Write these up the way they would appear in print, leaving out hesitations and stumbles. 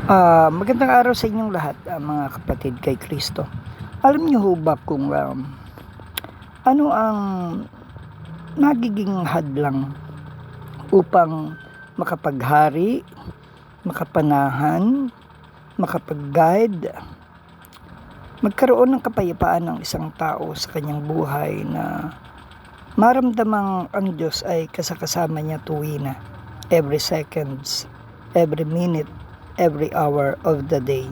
Magandang araw sa inyong lahat, mga kapatid kay Kristo. Alam niyo ho ba kung ano ang nagiging hadlang upang makapaghari, makapanahan, makapag-guide, magkaroon ng kapayapaan ng isang tao sa kanyang buhay na maramdamang ang Diyos ay kasakasama niya tuwina, every seconds, every minute, every hour of the day.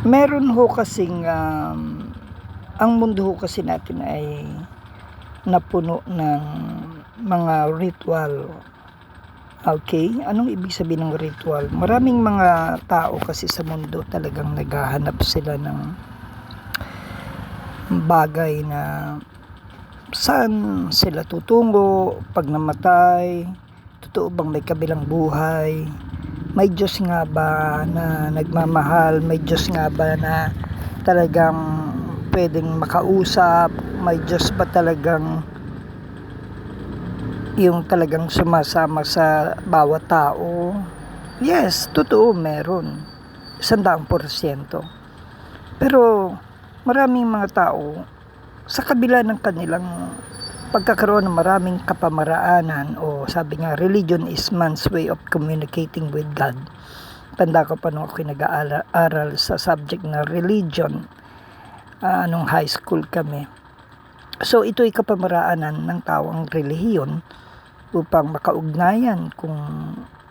Meron ho kasing ang mundo ho kasi natin ay napuno ng mga ritual. Okay? Anong ibig sabihin ng ritual? Maraming mga tao kasi sa mundo talagang naghahanap sila ng bagay na saan sila tutungo pag namatay, totoo bang may kabilang buhay, may Diyos nga ba na nagmamahal, may Diyos nga ba na talagang pwedeng makausap, may Diyos ba talagang yung talagang sumasama sa bawat tao. Yes, totoo, meron 100%. Pero maraming mga tao sa kabila ng kanilang pagkakaroon ng maraming kapamaraanan, o sabi nga, religion is man's way of communicating with God. Tanda ko pa nung ako nag-aaral sa subject na religion, nung high school kami. So ito'y kapamaraanan ng tao, ang relihiyon, upang makaugnayan kung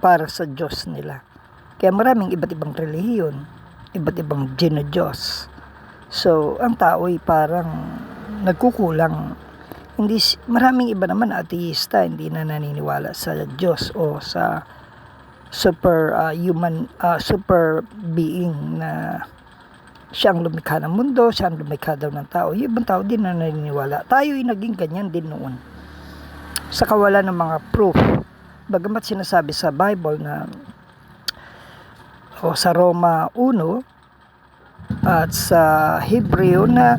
para sa Diyos nila. Kaya maraming iba't ibang relihiyon, iba't ibang Diyos. So ang tao ay parang nagkukulang. Hindi, maraming iba naman ateista, hindi na naniniwala sa Diyos o sa super being na siyang lumikha ng mundo, siyang lumikha daw ng tao. Yung ibang tao din na naniniwala. Tayo ay naging ganyan din noon sa kawalan ng mga proof. Bagamat sinasabi sa Bible na o sa Roma 1 at sa Hebreo na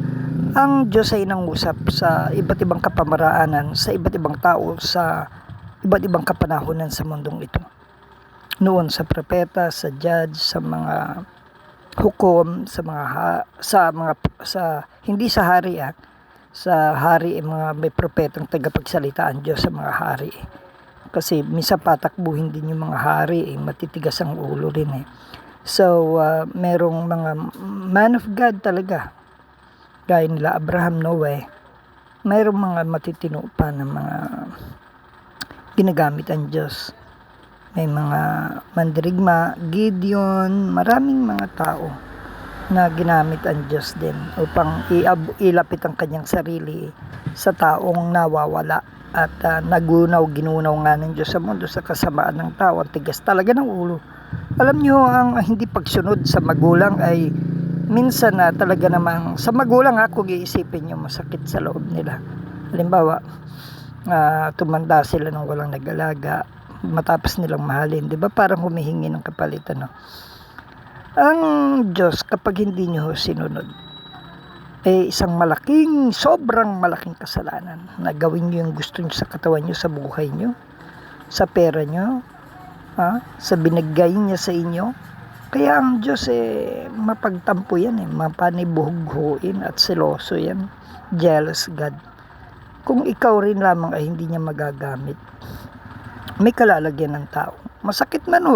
ang Diyos ay nangusap sa iba't ibang kapamaraanan, sa iba't ibang tao, sa iba't ibang kapanahunan sa mundong ito. Noon sa propeta, sa judge, sa mga hukom, sa hindi sa hari, sa hari, mga may propetang tagapagsalita ang Diyos sa mga hari. Kasi minsan patakbuhin din yung mga hari, matitigas ang ulo rin . So merong mga man of God talaga, gaya nila Abraham, Noe, mayroong mga matitino pa na mga ginagamit ang Diyos. May mga mandirigma, Gideon, maraming mga tao na ginamit ang Diyos din upang ilapit ang kanyang sarili sa taong nawawala at ginunaw nga ng Diyos sa mundo sa kasamaan ng tao. Ang tigas talaga ng ulo. Alam niyo, ang hindi pagsunod sa magulang ay minsan na talaga namang sa magulang, kung iisipin nyo, masakit sa loob nila. Halimbawa, tumanda sila nung walang nag-alaga, matapos nilang mahalin, di ba? Parang humihingi ng kapalitan, no? Ang Diyos, kapag hindi nyo sinunod, isang sobrang malaking kasalanan na gawin nyo yung gusto nyo sa katawan nyo, sa buhay nyo, sa pera nyo, sa binigay niya sa inyo. Kaya ang Diyos mapagtampo yan, mapanibuhughuin at seloso yan, jealous God. Kung ikaw rin lamang ay hindi niya magagamit, may kalalagyan ng tao. Masakit man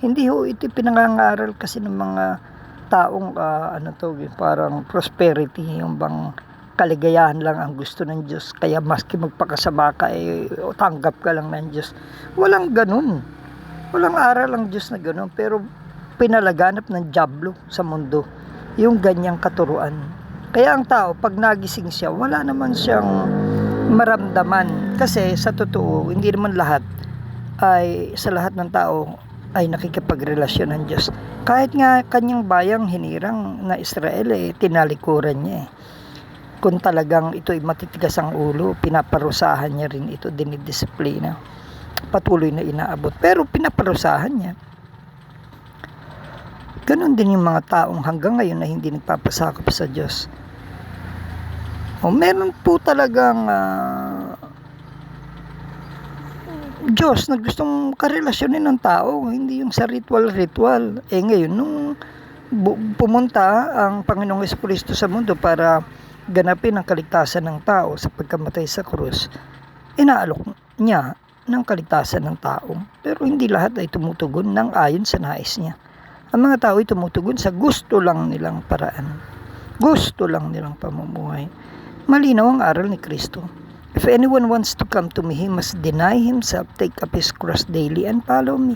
hindi ito pinangangaral kasi ng mga taong parang prosperity, yung bang kaligayahan lang ang gusto ng Diyos, kaya maski magpakasama ka tanggap ka lang ng Diyos. Walang ganun. Walang aral ang Diyos na ganun, pero pinalaganap ng dyablo sa mundo yung ganyang katuruan. Kaya ang tao, pag nagising siya, wala naman siyang maramdaman. Kasi sa totoo, hindi naman sa lahat ng tao ay nakikipagrelasyon ng Diyos. Kahit nga kanyang bayang hinirang na Israel, tinalikuran niya. Kung talagang ito ay matitigas ang ulo, pinaparusahan niya rin ito, dinidisiplina. Patuloy na inaabot, pero pinaparusahan niya. Ganon din yung mga taong hanggang ngayon na hindi nagpapasakop sa Diyos. Meron po talagang Diyos na gustong karelasyonin ng tao, hindi yung sa ritual-ritual. Ngayon, nung pumunta ang Panginoong Jesucristo sa mundo para ganapin ang kaligtasan ng tao sa pagkamatay sa krus, inaalok niya ng kaligtasan ng tao. Pero hindi lahat ay tumutugon ng ayon sa nais niya. Ang mga tao ay tumutugon sa gusto lang nilang paraan. Gusto lang nilang pamumuhay. Malinaw ang aral ni Kristo. If anyone wants to come to me, he must deny himself, take up his cross daily, and follow me.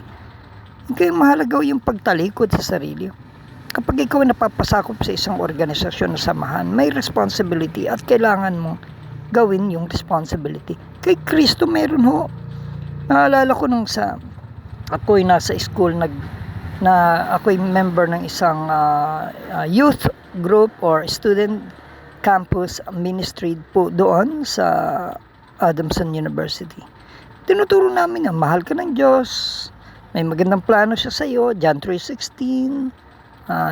Kaya mahalaga yung pagtalikod sa sarili. Kapag ikaw ay napapasakop sa isang organisasyon na samahan, may responsibility at kailangan mong gawin yung responsibility. Kay Kristo meron ho. Naalala ko nung ako'y nasa school, ako'y member ng isang youth group or student campus ministry po doon sa Adamson University. Tinuturo namin na mahal ka ng Diyos, may magandang plano siya sa iyo, John 3:16,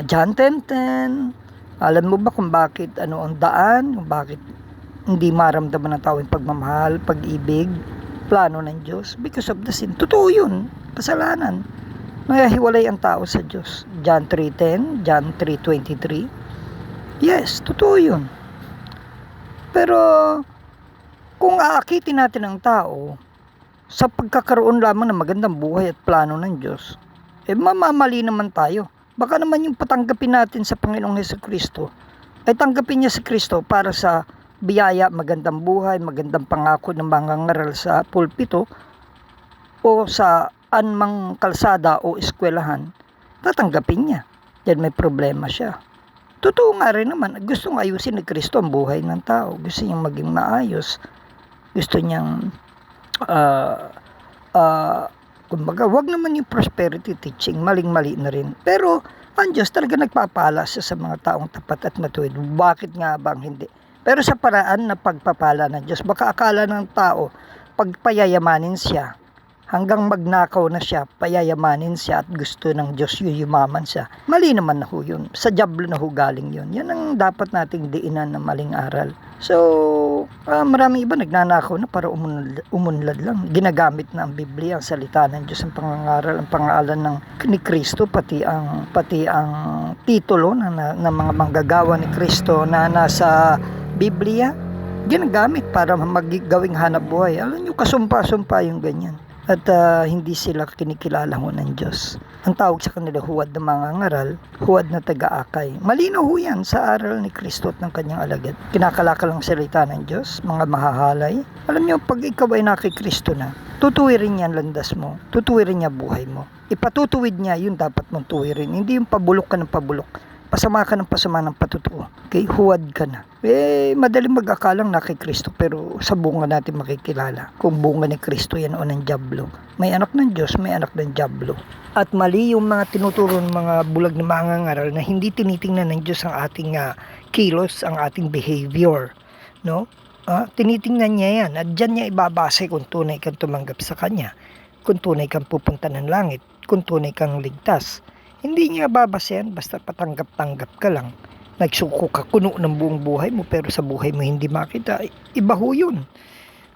John 10:10. Alam mo ba kung bakit ang daan, kung bakit hindi maramdaman ng tao yung pagmamahal, pag-ibig, plano ng Diyos? Because of the sin. Totoo yun, kasalanan. Nahiwalay ang tao sa Diyos. John 3:10, John 3:23. Yes, totoo yun. Pero kung aakitin natin ang tao sa pagkakaroon lamang ng magandang buhay at plano ng Diyos, mamamali naman tayo. Baka naman yung patanggapin natin sa Panginoong Jesucristo ay tanggapin niya si Kristo para sa biyaya, magandang buhay, magandang pangako ng mga ngaral sa pulpito o sa anumang kalsada o eskwelahan, tatanggapin niya. Yan may problema siya. Totoo nga rin naman, gustong ayusin ni Kristo ang buhay ng tao. Gusto niyang maging maayos. Gusto niyang, kumbaga, wag naman yung prosperity teaching, maling-mali na rin. Pero, ang Diyos talaga nagpapala siya sa mga taong tapat at matuwid. Bakit nga bang hindi? Pero sa paraan na pagpapala ng Diyos, baka akala ng tao, pagpayayamanin siya, hanggang magnakaw na siya, payayamanin siya at gusto ng Diyos yumaman siya. Mali naman na ho yun. Sa diablo na ho galing yun. Yan ang dapat nating diinan ng maling aral. So, maraming iba nagnanakaw na para umunlad lang. Ginagamit na ang Biblia, ang salita ng Diyos, ang pangangaral, ang pangalan ni Kristo, pati ang titulo ng mga manggagawa ni Kristo na nasa Biblia, ginagamit para magigawing hanap buhay. Alam nyo, kasumpa-sumpa yung ganyan. At hindi sila kinikilala ho ng Diyos. Ang tawag sa kanila huwad na mga ngaral, huwad na taga-akay. Malinaw ho yan sa aral ni Kristo at ng kanyang alagad. Kinakalakal ang salita ng Diyos, mga mahahalay. Alam niyo, pag ikaw ay nakikristo na, tutuwirin niya ang landas mo, tutuwirin niya buhay mo. Ipatutuwid niya, yun dapat mong tuwirin. Hindi yung pabulok ka ng pabulok. Pasama ka ng pasama ng patutuo. Okay? Huwad ka na. Madaling mag-akalang na kay Kristo, pero sa bunga natin makikilala kung bunga ni Kristo yan o ng diablo. May anak ng Diyos, may anak ng diablo. At mali yung mga tinuturo ng mga bulag na mga ngaral na hindi tinitingnan ng Diyos ang ating kilos, ang ating behavior. No? Tinitingnan niya yan at dyan niya ibabase kung tunay kang tumanggap sa Kanya, kung tunay kang pupunta ng langit, kung tunay kang ligtas. Hindi niya babasehan basta patanggap-tanggap ka lang. Nagsuko ka kuno ng buong buhay mo pero sa buhay mo hindi makita. Iba ho yun.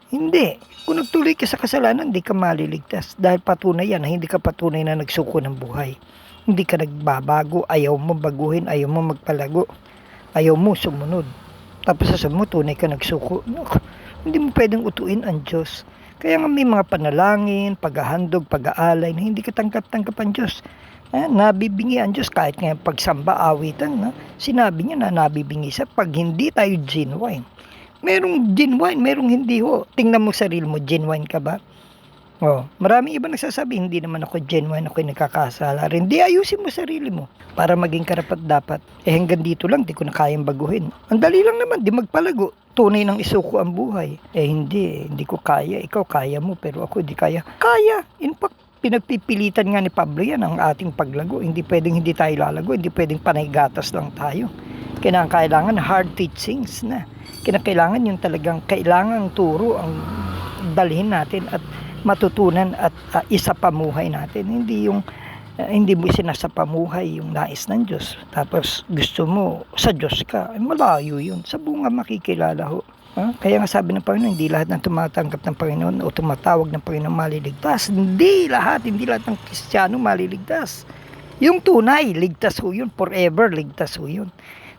Hindi. Kung nagtuloy ka sa kasalanan, hindi ka maliligtas. Dahil patunay yan na hindi ka patunay na nagsuko ng buhay. Hindi ka nagbabago. Ayaw mo baguhin. Ayaw mo magpalago. Ayaw mo sumunod. Tapos sasabi mo, tunay ka nagsuko. Hindi mo pwedeng utuin ang Diyos. Kaya nga may mga panalangin, paghahandog, pag-aalay na hindi ka tanggap-tanggap ang Diyos. Nabibingi ang Diyos kahit nga pagsamba awitan, sinabi niya na nabibingi siya pag hindi tayo genuine. Merong genuine, merong hindi ho. Tingnan mo sarili mo, genuine ka ba? Maraming iba nagsasabi, hindi naman ako genuine, ako'y nagkakasala rin. Di ayusin mo sarili mo para maging karapat-dapat. Hanggang dito lang, di ko na kayang baguhin. Ang dali lang naman, di magpalago. Tunay ng isuko ang buhay. Hindi ko kaya. Ikaw kaya mo, pero ako di kaya. Kaya, in fact, pinagpipilitan nga ni Pablo yan ang ating paglago. Hindi pwedeng hindi tayo lalago. Hindi pwedeng panay gatas lang tayo. Kailangan hard teachings na. Kailangan yung talagang kailangang turo ang dalhin natin at matutunan at isa pamuhay natin. Hindi mo sinasapamuhay yung nais ng Diyos. Tapos gusto mo sa Diyos ka. Malayo yun. Sa bunga makikilala ho. Kaya nga sabi ng Panginoon, hindi lahat ng tumatanggap ng Panginoon o tumatawag ng Panginoon maliligtas. Hindi lahat ng Kristiyano maliligtas. Yung tunay, ligtas ho yun. Forever, ligtas ho yun.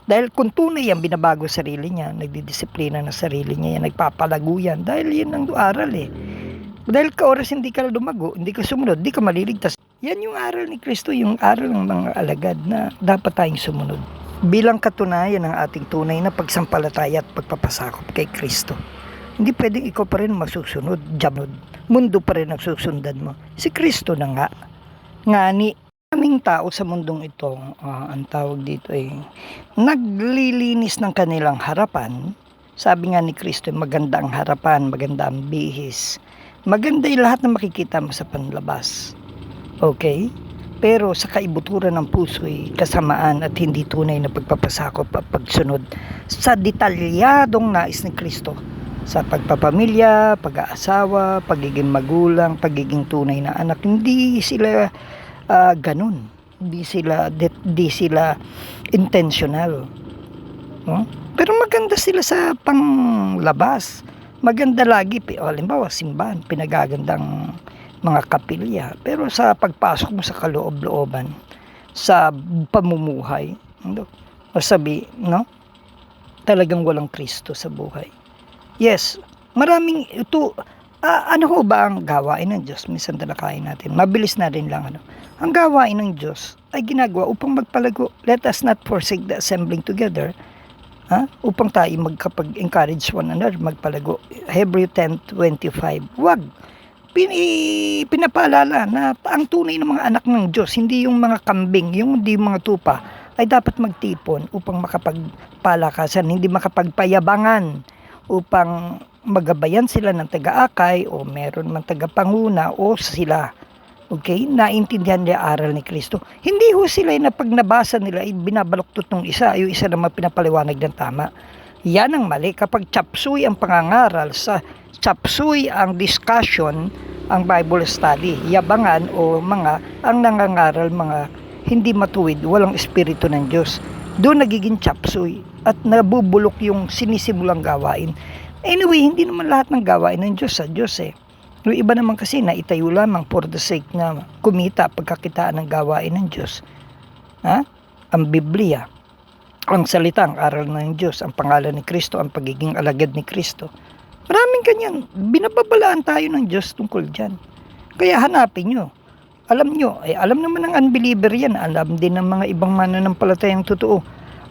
Dahil kung tunay yan, binabago sarili niya, nagdidisiplina ng sarili niya yan, nagpapalago yan. Dahil yun ang aral eh. Dahil ka oras hindi ka lumago, hindi ka sumunod, hindi ka maliligtas. Yan yung aral ni Kristo, yung aral ng mga alagad na dapat tayong sumunod. Bilang katunayan ng ating tunay na pagsampalataya at pagpapasakop kay Kristo. Hindi pwedeng ikaw pa rin masusunod, jamod. Mundo pa rin ang susundan mo. Si Kristo na nga. Ngani, aming tao sa mundong ito, ang tawag dito ay naglilinis ng kanilang harapan. Sabi nga ni Kristo, maganda ang harapan, maganda ang bihis. Maganda yung lahat na makikita mo sa panlabas. Okay? Pero sa kaibuturan ng puso'y kasamaan at hindi tunay na pagpapasakop at pagsunod sa detalyadong nais ni Kristo sa pagpapamilya, pag-aasawa, pagiging magulang, pagiging tunay na anak. Hindi sila ganun. Hindi sila intentional. No? Pero maganda sila sa panglabas. Maganda lagi. Halimbawa, simbahan, pinagagandang mga kapilya. Pero sa pagpasok mo sa kaloob-looban, sa pamumuhay, masabi, no? Talagang walang Kristo sa buhay. Yes, maraming ito, ano ho ba ang gawain ng Diyos? Minsan talakayin natin. Mabilis na rin lang. Ang gawain ng Diyos ay ginagawa upang magpalago. Let us not forsake the assembling together. Upang tayo magkapag-encourage one another, magpalago. Hebrew 10:25. Wag. Pinapaalala na ang tunay ng mga anak ng Diyos, hindi yung mga kambing, hindi yung mga tupa, ay dapat magtipon upang makapagpalakasan, hindi makapagpayabangan upang magabayan sila ng taga-akay o meron man taga-panguna o sila. Okay? Naintindihan nila aral ni Kristo. Hindi ho sila na pag nabasa nila ay binabaluktot ng isa, yung isa naman pinapaliwanag ng tama. Yan ang mali. Kapag chapsuy ang pangangaral chapsuy ang discussion, ang Bible study, yabangan o ang nangangaral mga hindi matuwid, walang espiritu ng Diyos. Doon nagiging chapsuy at nabubulok yung sinisimulang gawain. Anyway, hindi naman lahat ng gawain ng Diyos sa Diyos eh. Yung iba naman kasi na itayo lamang for the sake na kumita pagkakitaan ng gawain ng Diyos. Ang Biblia, ang salita, ang aral ng Diyos, ang pangalan ni Kristo, ang pagiging alagad ni Kristo. Maraming ganyan. Binababalaan tayo ng Diyos tungkol dyan. Kaya hanapin nyo. Alam nyo, alam naman ng unbeliever yan. Alam din ng mga ibang mananampalatayang totoo.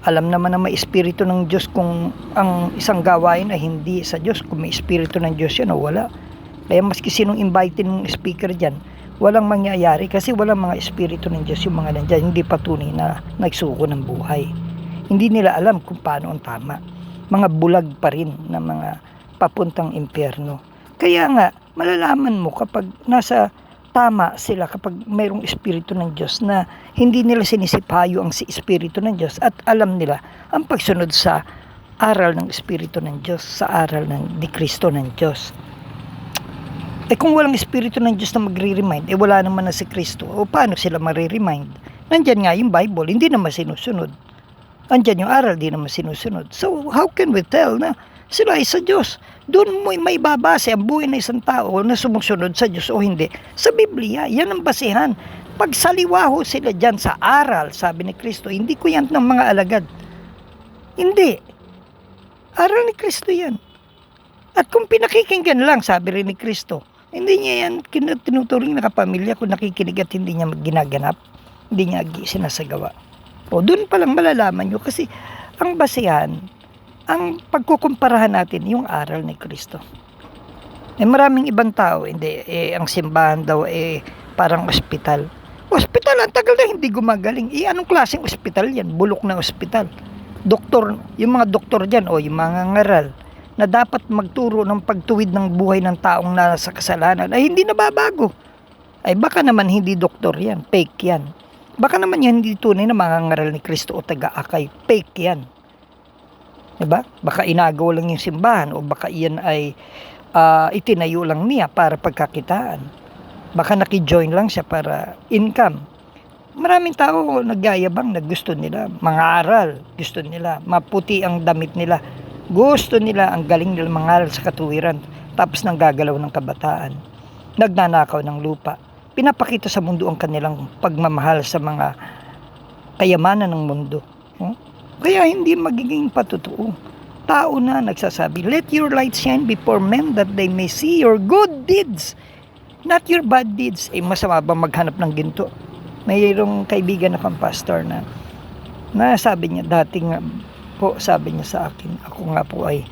Alam naman ng may espiritu ng Diyos kung ang isang gawain ay hindi sa Diyos. Kung may espiritu ng Diyos yan o wala. Kaya maski sinong invite mong speaker dyan, walang mangyayari kasi walang mga espiritu ng Diyos yung mga nandyan. Hindi patunay na nagsuko ng buhay. Hindi nila alam kung paano ang tama. Mga bulag pa rin na mga papuntang impyerno. Kaya nga, malalaman mo kapag nasa tama sila, kapag mayroong espiritu ng Diyos na hindi nila sinisipayo ang espiritu ng Diyos at alam nila ang pagsunod sa aral ng espiritu ng Diyos, sa aral ni Kristo ng Diyos. Kung walang espiritu ng Diyos na magre-remind, wala naman na si Kristo, o paano sila magre-remind? Nandyan nga yung Bible, hindi naman sinusunod. Nandyan yung aral, hindi naman sinusunod. So, how can we tell na sila ay sa Diyos? Doon mo may babase ang buhay ng isang tao na sumusunod sa Diyos o hindi. Sa Biblia, yan ang basihan. Pag saliwa ho sila dyan sa aral, sabi ni Kristo, hindi ko yan ng mga alagad. Hindi. Aral ni Kristo yan. At kung pinakikinggan lang, sabi rin ni Kristo, hindi niya yan tinuturing na kapamilya kung nakikinig at hindi niya ginaganap. Hindi niya sinasagawa. O doon pa lang malalaman nyo kasi ang basihan, ang pagkukumparahan natin yung aral ni Kristo. Maraming ibang tao, hindi, ang simbahan daw parang ospital. Ospital, ang tagal na hindi gumagaling. Anong klaseng ospital yan? Bulok na ospital. Doktor, yung mga doktor dyan, yung mga ngaral, na dapat magturo ng pagtuwid ng buhay ng taong nasa kasalanan, ay hindi nababago. Ay baka naman hindi doktor yan, fake yan. Baka naman yan hindi tunay na mga ngaral ni Kristo o taga-akay, fake yan. Diba? Baka inagaw lang yung simbahan o baka iyan ay itinayo lang niya para pagkakitaan. Baka nakijoin lang siya para income. Maraming tao nagyayabang na gusto nila mangaral, gusto nila maputi ang damit nila, Gusto nila, ang galing nila mangaral sa katuwiran, tapos nang gagalaw ng kabataan. Nagnanakaw ng lupa. Pinapakita sa mundo ang kanilang pagmamahal sa mga kayamanan ng mundo. Kaya hindi magiging patotoo. Tao na nagsasabi, let your light shine before men that they may see your good deeds, not your bad deeds. Masama ba maghanap ng ginto? Mayroong kaibigan akong pastor na sabi niya, dating po, sabi niya sa akin, ako nga po ay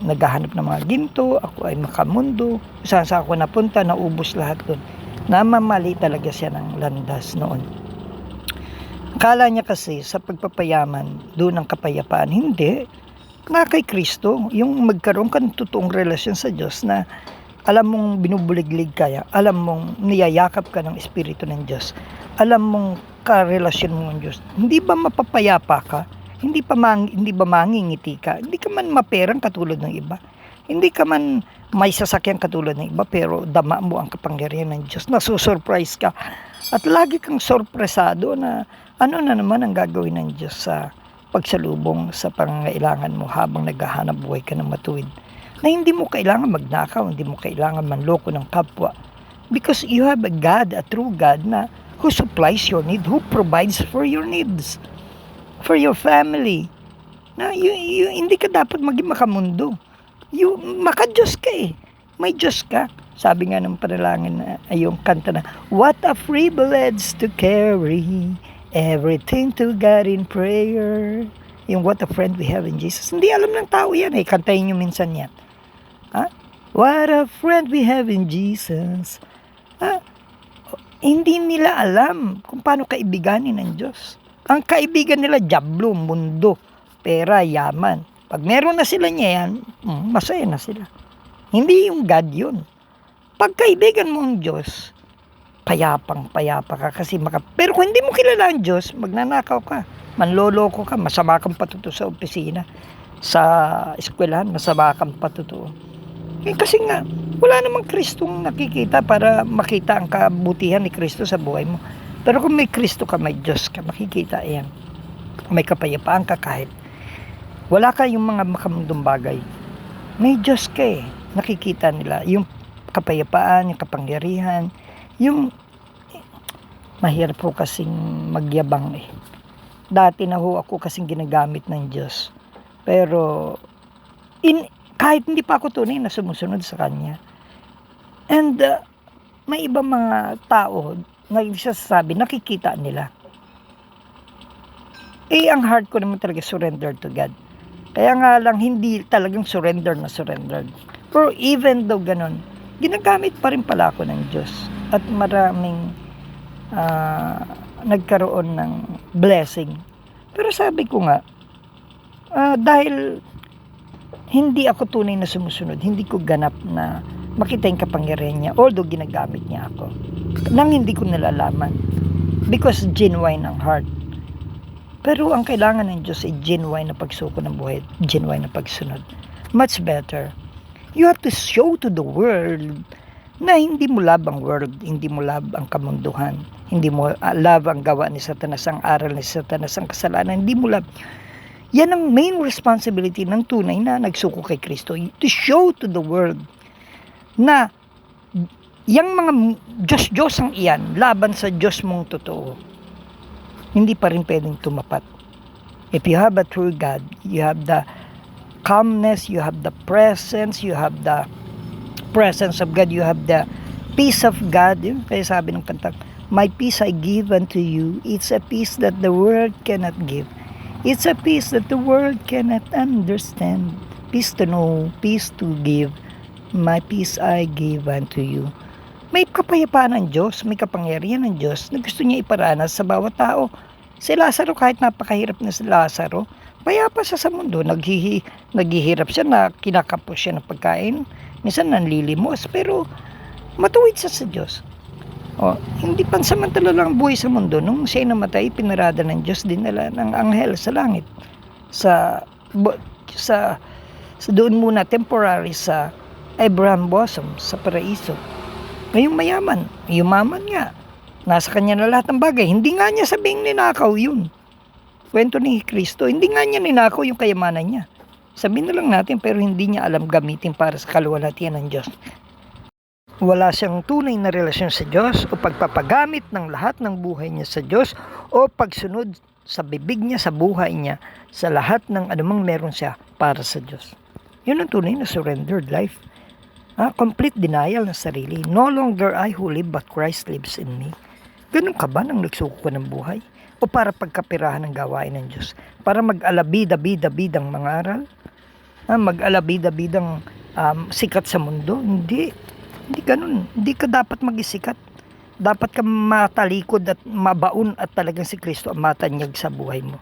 naghahanap ng mga ginto, ako ay makamundo, saan sa ako napunta, naubos lahat doon. Namamali talaga siya ng landas noon. Akala niya kasi sa pagpapayaman, doon ang kapayapaan. Hindi. Na kay Kristo, yung magkaroon ka ng totoong relasyon sa Diyos na alam mong binubuliglig kaya, alam mong niyayakap ka ng Espiritu ng Diyos, alam mong karelasyon mo ng Diyos, hindi ba mapapayapa ka? Hindi ba mangingiti ka? Hindi ka man maperang katulad ng iba. Hindi ka man may sasakyan katulad ng iba, pero dama mo ang kapangyarihan ng Diyos. Nasusurprise ka. At lagi kang sorpresado na ano na naman ang gagawin ng Diyos sa pagsalubong sa pangangailangan mo habang naghahanap buhay ka ng matuwid. Na hindi mo kailangan magnakaw, hindi mo kailangan manloko ng kapwa. Because you have a God, a true God na who supplies your need, who provides for your needs, for your family. Na hindi ka dapat maging makamundo. Maka-Diyos ka eh. May Diyos ka. Sabi nga ng panalangin na yung kanta na, what a privilege to carry everything to God in prayer. Yung what a friend we have in Jesus. Hindi alam ng tao yan eh. Kantahin nyo minsan yan. What a friend we have in Jesus. Hindi nila alam kung paano kaibiganin ng Diyos. Ang kaibigan nila, diablo, mundo, pera, yaman. Pag meron na sila niya yan, masaya na sila. Hindi yung God yun. Pag kaibigan mo ang Diyos, payapa ka kasi pero kung hindi mo kilala ang Diyos, magnanakaw ka, manloloko ka, masama kang patuto sa opisina, sa eskwelahan, masama kang patuto. Kasi nga, wala namang Kristong nakikita para makita ang kabutihan ni Kristo sa buhay mo. Pero kung may Kristo ka, may Diyos ka, makikita yan. May kapayapaan ka kahit wala ka yung mga makamundong bagay. May Diyos ka eh. Nakikita nila yung kapayapaan, yung kapangyarihan, yung mahirap po kasing magyabang eh. Dati na ho ako kasing ginagamit ng Diyos. Pero kahit hindi pa ako tunay na sumusunod sa Kanya. And may ibang mga tao nagsasabi, nakikita nila. Ang heart ko naman talaga surrender to God. Kaya nga lang hindi talagang surrender. Pero even though ganun, ginagamit pa rin pala ako ng Diyos. At maraming nagkaroon ng blessing. Pero sabi ko nga, dahil hindi ako tunay na sumusunod, hindi ko ganap na makita yung kapangyarihan niya, although ginagamit niya ako. Nang hindi ko nalalaman. Because genuine ang heart. Pero ang kailangan ng Diyos ay genuine na pagsuko ng buhay, genuine na pagsunod. Much better. You have to show to the world na hindi mo love ang world, hindi mo love ang kamunduhan, hindi mo love ang gawa ni Satanas, ang aral ni Satanas, ang kasalanan, hindi mo love. Yan ang main responsibility ng tunay na nagsuko kay Kristo, to show to the world na yung mga Diyos ang iyan, laban sa Diyos mong totoo, hindi pa rin pwedeng tumapat. If you have a true God, you have the calmness, you have the presence, you have the presence of God, you have the peace of God. Kaya sabi ng kanta, my peace I give unto you. It's a peace that the world cannot give. It's a peace that the world cannot understand. Peace to know, peace to give. My peace I give unto you. May kapayapaan ng Diyos, may kapangyarihan ng Diyos na gusto niya iparanas sa bawat tao. Si Lazaro, kahit napakahirap na si Lazaro, payapa siya sa mundo. Naghihirap siya na kinakapos siya ng pagkain. Minsan nanlilimos, pero matuwid siya sa Diyos. Hindi pansamantala lang buhay sa mundo. Nung siya namatay, pinarada ng Diyos, dinala ng anghel sa langit. Sa doon muna, temporary sa Abraham bosom, sa paraiso. Ngayong mayaman, yumaman nga. Nasa kanya na lahat ng bagay. Hindi nga niya sabing ninakaw yun. Kwento ni Kristo, hindi nga niya ninakaw yung kayamanan niya. Sabihin na lang natin pero hindi niya alam gamitin para sa kaluwalhatian ng Diyos. Wala siyang tunay na relasyon sa Diyos o pagpapagamit ng lahat ng buhay niya sa Diyos o pagsunod sa bibig niya, sa buhay niya, sa lahat ng anumang meron siya para sa Diyos. Yun ang tunay na surrendered life. Complete denial ng sarili. No longer I who live but Christ lives in me. Ganun ka ba nang nagsuko ka ng buhay? O para pagkapirahan ng gawain ng Diyos? Para mag-alabida-bidang mga aral? Mag-alabida-bidang sikat sa mundo? Hindi. Hindi ganun. Hindi ka dapat magisikat. Dapat ka matalikod at mabaon at talagang si Kristo ang matanyag sa buhay mo.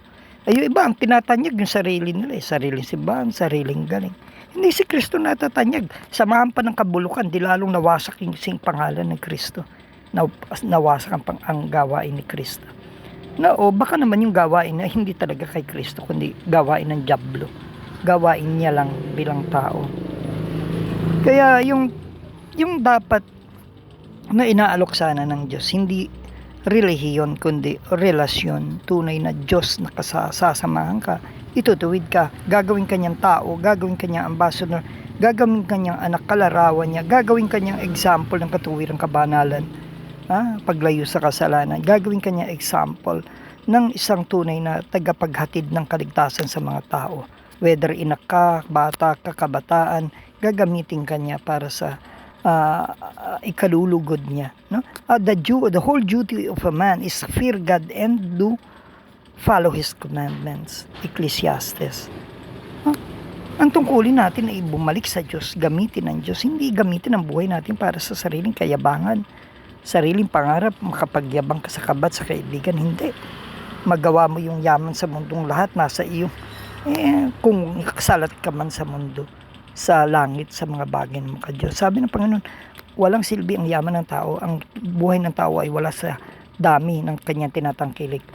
Ay, yung iba ang tinatanyag yung sarili nila, sariling simbahan, sariling galing. Hindi si Kristo natatanyag. Samahan pa ng kabulukan, di lalong nawasak yung sing pangalan ng Kristo. Nawasak ang gawain ni Kristo. O baka naman yung gawain na hindi talaga kay Kristo, kundi gawain ng dyablo. Gawain niya lang bilang tao. Kaya yung dapat na inaalok sana ng Diyos, hindi relihiyon kundi relasyon, tunay na Diyos na sasamahan ka, itutuwid ka, gagawin kanyang tao, gagawin kanyang ambassador, gagawin kanyang anak, kalarawan niya, gagawin kanyang example ng katuwirang kabanalan, paglayo sa kasalanan, gagawin kanyang example ng isang tunay na tagapaghatid ng kaligtasan sa mga tao, whether inak ka, bata ka, kabataan, gagamitin kanya para sa ikalulugod niya, no? The whole duty of a man is to fear God and do follow His commandments. Ecclesiastes. Ang tungkulin natin ay bumalik sa Diyos, gamitin ng Diyos, hindi gamitin ang buhay natin para sa sariling kayabangan, sariling pangarap, makapagyabang ka sa kabat, sa kaibigan. Hindi. Magawa mo yung yaman sa mundong lahat, nasa iyo. Kung kasalat ka man sa mundo, sa langit, sa mga bagay ng mga Diyos. Sabi ng Panginoon, walang silbi ang yaman ng tao. Ang buhay ng tao ay wala sa dami ng kanyang tinatangkilik.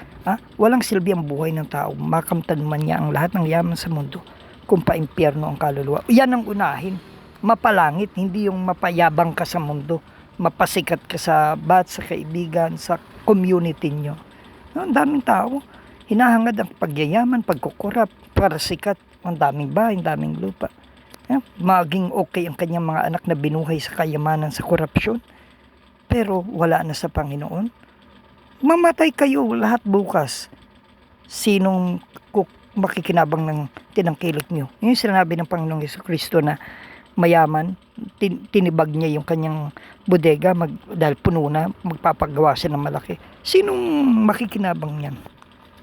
Walang silbi ang buhay ng tao. Makamtan man niya ang lahat ng yaman sa mundo kung pa-impyerno ang kaluluwa. Yan ang unahin. Mapalangit, hindi yung mapayabang ka sa mundo. Mapasikat ka sa sa kaibigan, sa community nyo. Ang daming tao. Hinahangad ang pagyayaman, pagkukurap, para sikat. Ang daming bahay, ang daming lupa. Maging okay ang kanyang mga anak na binuhay sa kayamanan, sa korupsyon, pero wala na sa Panginoon. Mamatay kayo lahat bukas. Sinong makikinabang ng tinangkilik nyo? Yung sinabi ng Panginoong Jesucristo na mayaman, tinibag niya yung kanyang bodega dahil puno na, magpapagawa siya ng malaki. Sinong makikinabang niyan?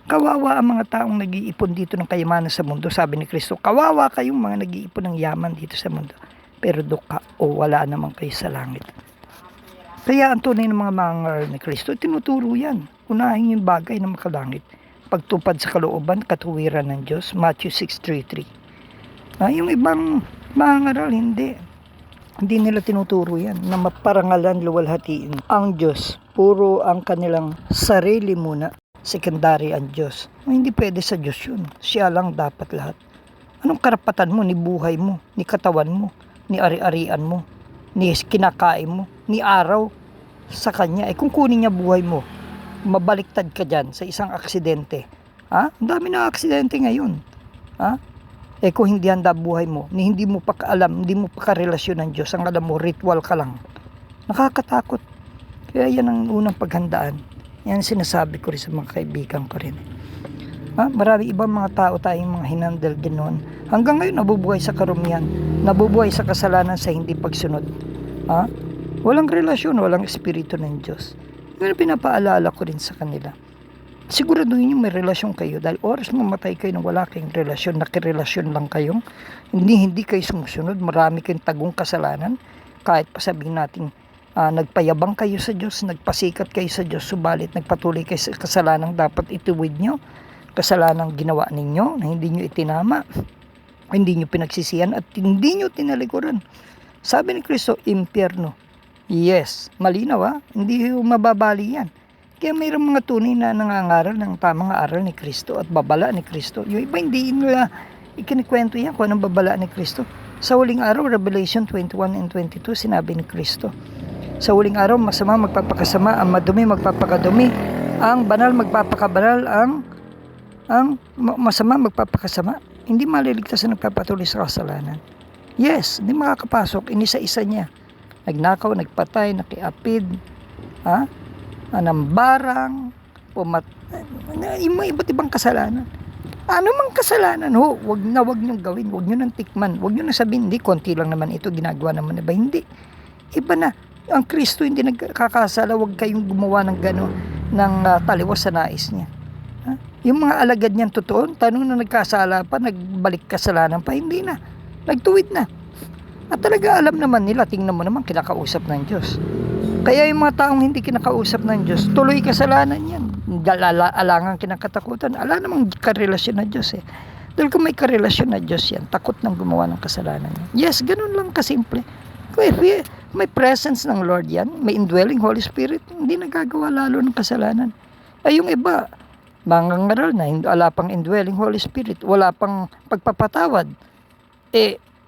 Kawawa ang mga taong nag-iipon dito ng kayamanan sa mundo. Sabi ni Kristo, kawawa kayong mga nag-iipon ng yaman dito sa mundo. Pero duka o wala naman kayo sa langit. Kaya ang tunay ng mga mangaral ni Kristo, tinuturo yan. Unahin yung bagay na makalangit. Pagtupad sa kalooban, katuwiran ng Diyos. Matthew 6:33. Yung ibang mangaral, hindi. Hindi nila tinuturo yan. Na maparangalan, luwalhatiin ang Diyos. Puro ang kanilang sarili muna. Secondary ang Diyos. Hindi pwede sa Diyos yun. Siya lang dapat lahat. Anong karapatan mo, ni buhay mo, ni katawan mo, ni ari-arian mo, ni kinakain mo, ni araw sa Kanya? Kung kunin niya buhay mo, mabaliktad ka dyan sa isang aksidente. Ang dami na aksidente ngayon. Kung hindi handa buhay mo, ni hindi mo pa kaalam, hindi mo pa karelasyon ng Diyos, ang alam mo, ritual ka lang. Nakakatakot. Kaya yan ang unang paghandaan. Yan sinasabi ko rin sa mga kaibigan ko rin. Marami ibang mga tao tayong mga hinandal din noon. Hanggang ngayon nabubuhay sa karumihan, nabubuhay sa kasalanan sa hindi pagsunod. Walang relasyon, walang espiritu ng Diyos. Yan pinapaalala ko rin sa kanila. Siguraduhin nyo may relasyon kayo dahil oras mamatay kayo nang wala kayong relasyon, nakirelasyon lang kayong hindi kayo sumusunod, marami kayong tagong kasalanan. Kahit pa sabihin natin nagpayabang kayo sa Diyos, nagpasikat kayo sa Diyos, subalit nagpatuloy kayo sa kasalanang dapat ituwid nyo, kasalanang ginawa ninyo na hindi nyo itinama, hindi nyo pinagsisihan at hindi nyo tinalikuran. Sabi ni Kristo, impyerno. Yes, malinaw hindi mababali yan. Kaya mayroong mga tunay na nangangaral ng tamang aral ni Kristo at babala ni Kristo. Yung iba hindi nila ikinikwento yan kung anong babala ni Kristo. Sa huling araw, Revelation 21 and 22, sinabi ni Kristo, sa huling araw, masama magpapakasama, ang madumi magpapakadumi, ang banal magpapakabanal, ang masama magpapakasama. hindi maliligtas ang nagpapatuloy sa kasalanan. Yes, hindi makakapasok, inisa-isa niya. Nagnakaw, nagpatay, nakiapid, anambarang, yung mga iba't ibang kasalanan. Ano mang kasalanan, wag niyong gawin, wag niyo nang tikman, wag niyo nang sabihin, hindi, konti lang naman ito, ginagawa naman iba. Hindi. Iba na. Ang Kristo hindi nagkakasala, wag kayong gumawa ng gano'n, ng taliwas sa nais niya. Yung mga alagad niyan totoo, tanong na nagkasala pa, nagbalik kasalanan pa, hindi na. Nagtuwid na. At talaga alam naman nila, tingnan mo naman, kinakausap ng Diyos. Kaya yung mga taong hindi kinakausap ng Diyos, tuloy kasalanan yan. Alangang kinakatakutan. Ala namang karelasyon na Diyos eh. Dahil kung may karelasyon na Diyos yan, takot nang gumawa ng kasalanan yan. Yes, ganun lang kasimple. Kung may presence ng Lord yan, may indwelling Holy Spirit, hindi nagagawa lalo ng kasalanan. Ay yung iba, mangangaral na, wala pang indwelling Holy Spirit, wala pang pagpapatawad,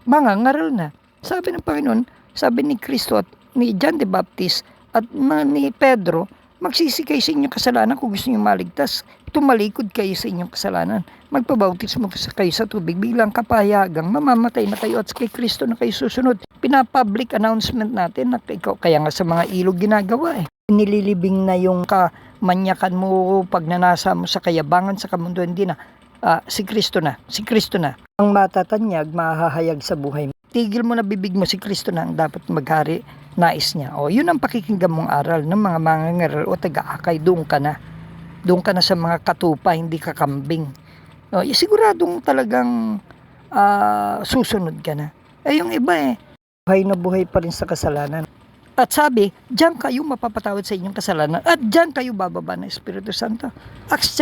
mangangaral na. Sabi ng Panginoon, sabi ni Kristo at ni John the Baptist at ni Pedro, magsisi kayo sa inyong kasalanan kung gusto niyo maligtas. Tumalikod kayo sa inyong kasalanan. Magpabautismo kayo sa tubig. Bilang kapahayagang mamamatay na kayo at kay Kristo na kayo susunod. Pinapublic announcement natin na ikaw, kaya nga sa mga ilog ginagawa eh. Nililibing na yung kamanyakan mo, pagnanasa mo sa kayabangan sa kamundo. Hindi na. Si Kristo na. Si Kristo na. Ang matatanyag, mahahayag sa buhay mo. Tigil mo na bibig mo, si Kristo na ang dapat maghari. Nais niya. Yun ang pakikinggan mong aral ng mga mangangaral o taga-akay. Doon ka na. Doon ka na sa mga katupa, hindi ka kambing. Siguradong talagang susunod ka na. Yung iba buhay na buhay pa rin sa kasalanan. At sabi, diyan kayo mapapatawad sa inyong kasalanan at diyan kayo bababa ng Espiritu Santo. Acts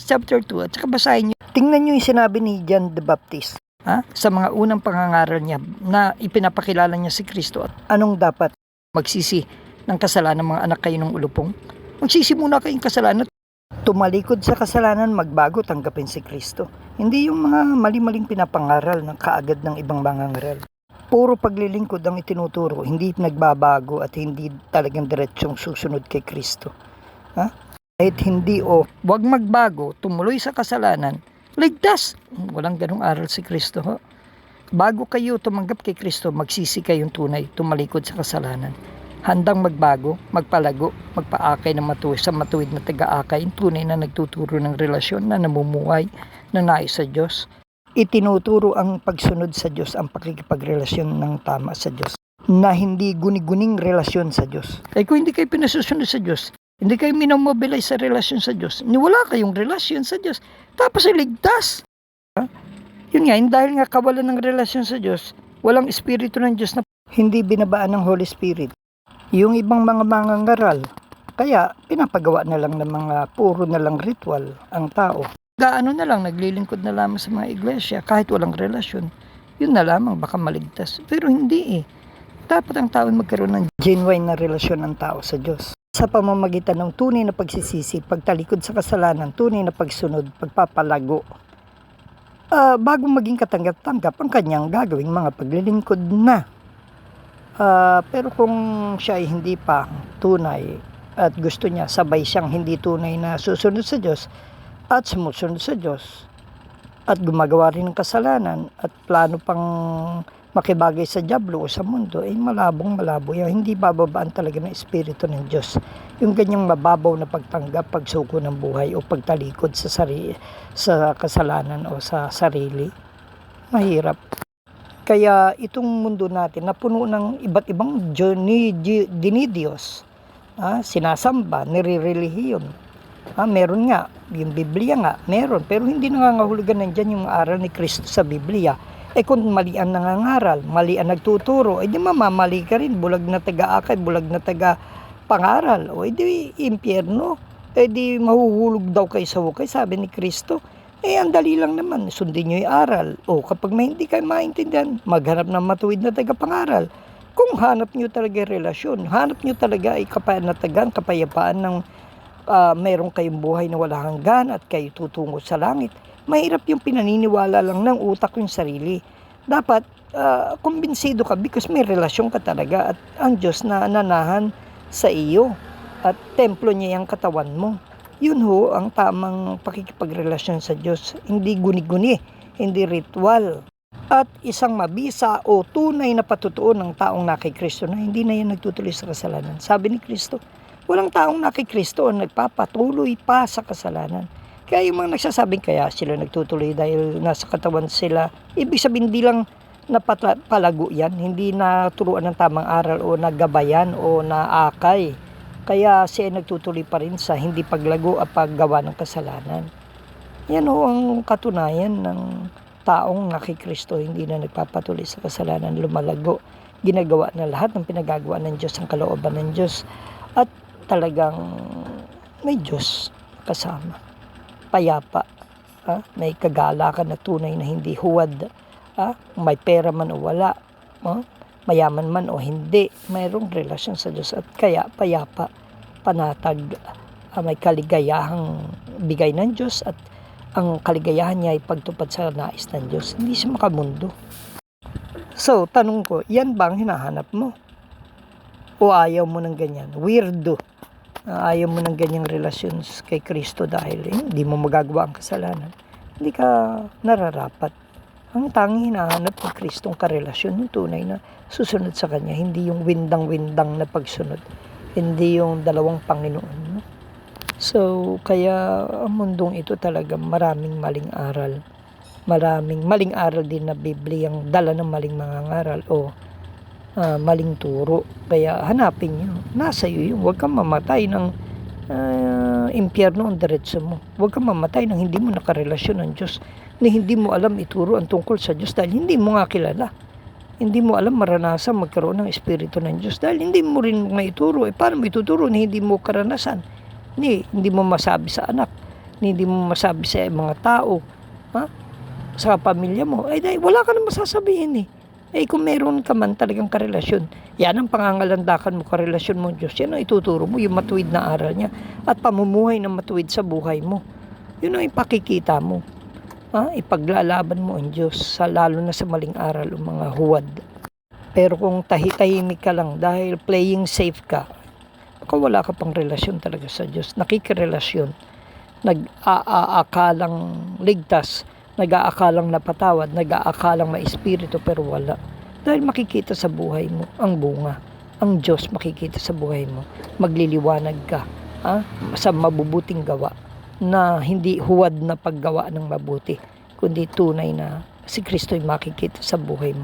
chapter 2 at saka basahin nyo. Tingnan nyo yung sinabi ni John the Baptist. Sa mga unang pangangaral niya na ipinapakilala niya si Kristo. Anong dapat? Magsisi ng kasalanan mga anak kayo ng ulupong? Magsisi muna kayong kasalanan. Tumalikod sa kasalanan, magbago, tanggapin si Kristo. Hindi yung mga mali-maling pinapangaral ng kaagad ng ibang mangangaral. Puro paglilingkod ang itinuturo, hindi nagbabago at hindi talagang diretsyong susunod kay Kristo. Kahit hindi wag magbago, tumuloy sa kasalanan, ligtas. Walang ganong aral si Kristo. Bago kayo tumanggap kay Kristo, magsisi kayong tunay, tumalikod sa kasalanan. Handang magbago, magpalago, magpaakay ng sa matuwid na taga-akay, tunay na nagtuturo ng relasyon na namumuhay na nais sa Diyos. Itinuturo ang pagsunod sa Diyos, ang pakikipagrelasyon ng tama sa Diyos, na hindi guni-guning relasyon sa Diyos. Kung hindi kayo pinasusunod sa Diyos, hindi kayo minamobilize sa relasyon sa Diyos, wala kayong relasyon sa Diyos, tapos ligtas. Yun nga, dahil nga kawalan ng relasyon sa Diyos, walang Espiritu ng Diyos na hindi binabaan ng Holy Spirit. Yung ibang mga mangangaral, kaya pinapagawa na lang ng mga puro na lang ritual ang tao. Gaano na lang, naglilingkod na lamang sa mga iglesia kahit walang relasyon. Yun na lamang, baka maligtas. Pero hindi Dapat ang tao magkaroon ng genuine na relasyon ng tao sa Diyos. Sa pamamagitan ng tunay na pagsisisi, pagtalikod sa kasalanan, tunay na pagsunod, pagpapalago. Bago maging katanggap-tanggap ang kanyang gagawing mga paglilingkod na. Pero kung siya ay hindi pa tunay at gusto niya sabay siyang hindi tunay na susunod sa Diyos at sumusunod sa Diyos at gumagawa rin ng kasalanan at plano pang makibagay sa dyablo o sa mundo, malabong-malabo yan. Hindi bababaan talaga ng Espiritu ng Diyos. Yung ganyang mababaw na pagtanggap, pagsuko ng buhay o pagtalikod sa kasalanan o sa sarili, mahirap. Kaya itong mundo natin na puno ng iba't ibang dinidiyos, sinasamba, nire-relihiyon. Meron nga, yung Biblia nga, meron. Pero hindi nangangahulugan nandyan yung aral ni Kristo sa Biblia. Kung mali ang nangangaral, mali ang nagtuturo, di mamamali ka rin. Bulag na taga-akay, bulag na taga-pangaral. Di impyerno. Di mahuhulog daw kayo sa hukay, sabi ni Kristo. Ang dali lang naman, sundin nyo yung aral. Kapag may hindi kayo maintindihan, maghanap ng matuwid na taga-pangaral. Kung hanap nyo talaga relasyon, hanap nyo talaga ay kapayapaan ng mayroong kayong buhay na wala hanggan at kayo tutungo sa langit. Mahirap yung pinaniniwala lang ng utak yung sarili. Dapat kumbinsido ka because may relasyon ka talaga at ang Diyos na nanahan sa iyo at templo niya yung katawan mo. Yun ho ang tamang pakikipagrelasyon sa Diyos. Hindi guni-guni, hindi ritual. At isang mabisa o tunay na patutuo ng taong nakikristo na hindi na yan nagtutuloy sa kasalanan. Sabi ni Kristo, walang taong nakikristo ang nagpapatuloy pa sa kasalanan. Kaya yung mga nagsasabing kaya sila nagtutuloy dahil nasa katawan sila, ibig sabihin hindi lang napalago yan, hindi naturuan ng tamang aral o nagabayan o naakay. Kaya siya nagtutuloy pa rin sa hindi paglago at paggawa ng kasalanan. Yan ho ang katunayan ng taong nakikristo, hindi na nagpapatuloy sa kasalanan, lumalago. Ginagawa na lahat ng pinagagawa ng Diyos, ang kalooban ng Diyos. At talagang may Diyos kasama. Payapa. May kagalakan na tunay na hindi huwad. May pera man o wala. Mayaman man o hindi, mayroong relasyon sa Diyos at kaya payapa, panatag, may kaligayahang bigay ng Diyos at ang kaligayahan niya ay pagtupad sa nais ng Diyos. Hindi siya makamundo. So, tanong ko, yan ba ang hinahanap mo? O ayaw mo ng ganyan? Weirdo. Ayaw mo ng ganyang relasyon kay Kristo dahil hindi mo magagawa ang kasalanan. Hindi ka nararapat. Ang tanging hinahanap ng Kristong karelasyon, yung tunay na susunod sa Kanya, hindi yung windang-windang na pagsunod, hindi yung dalawang Panginoon. No? So, kaya ang mundong ito talaga maraming maling aral. Maraming maling aral din na Bibliyang dala ng maling mga ngaral o maling turo. Kaya hanapin nyo, nasa iyo yung huwag kang mamatay ng impyerno ang diretso mo. Huwag kang mamatay nang hindi mo nakarelasyon ng Diyos, na hindi mo alam ituro ang tungkol sa Diyos dahil hindi mo nga kilala. Hindi mo alam maranasan magkaroon ng Espiritu ng Diyos dahil hindi mo rin nga ituro. Paano mo ituturo na hindi mo karanasan? Hindi mo masabi sa anak, hindi mo masabi sa mga tao, sa pamilya mo. Dahil wala ka na masasabihin kung meron ka man talagang karelasyon, yan ang pangangalandakan mo, karelasyon mo Diyos. Yan ang ituturo mo, yung matuwid na aral niya at pamumuhay na matuwid sa buhay mo. Yun ang ipakikita mo. Ipaglalaban mo ang Diyos, lalo na sa maling aral o mga huwad. Pero kung tahimik ka lang dahil playing safe ka, baka wala ka pang relasyon talaga sa Diyos. Nakikirelasyon, nag-aakalang ligtas, nag-aakalang napatawad, nag-aakalang maespiritu pero wala. Dahil makikita sa buhay mo ang bunga. Ang Diyos makikita sa buhay mo. Magliliwanag ka sa mabubuting gawa na hindi huwad na paggawa ng mabuti, kundi tunay na si Kristo ay makikita sa buhay mo.